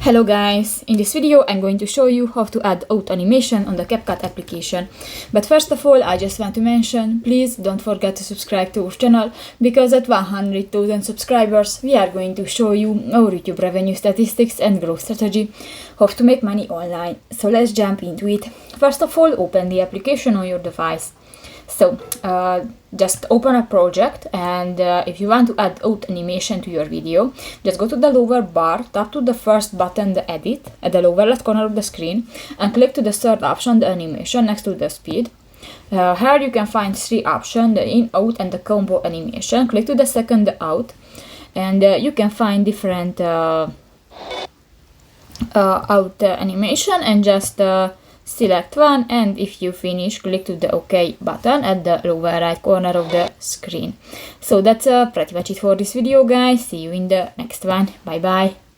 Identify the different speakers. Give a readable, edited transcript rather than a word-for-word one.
Speaker 1: Hello guys, in this video I'm going to show you how to add out animation on the CapCut application. But first of all, I just want to mention, please don't forget to subscribe to our channel, because at 100,000 subscribers we are going to show you our YouTube revenue statistics and growth strategy, how to make money online. So let's jump into it. First of all, open the application on your device. So just open a project, and if you want to add out animation to your video, just go to the lower bar, tap to the first button, the edit, at the lower left corner of the screen, and click to the third option, the animation, next to the speed. Here you can find three options, the in, out, and the combo animation. Click to the second, the out, and you can find different out animation, and just select one, and if you finish, click to the OK button at the lower right corner of the screen. So that's pretty much it for this video, guys. See you in the next one. Bye bye.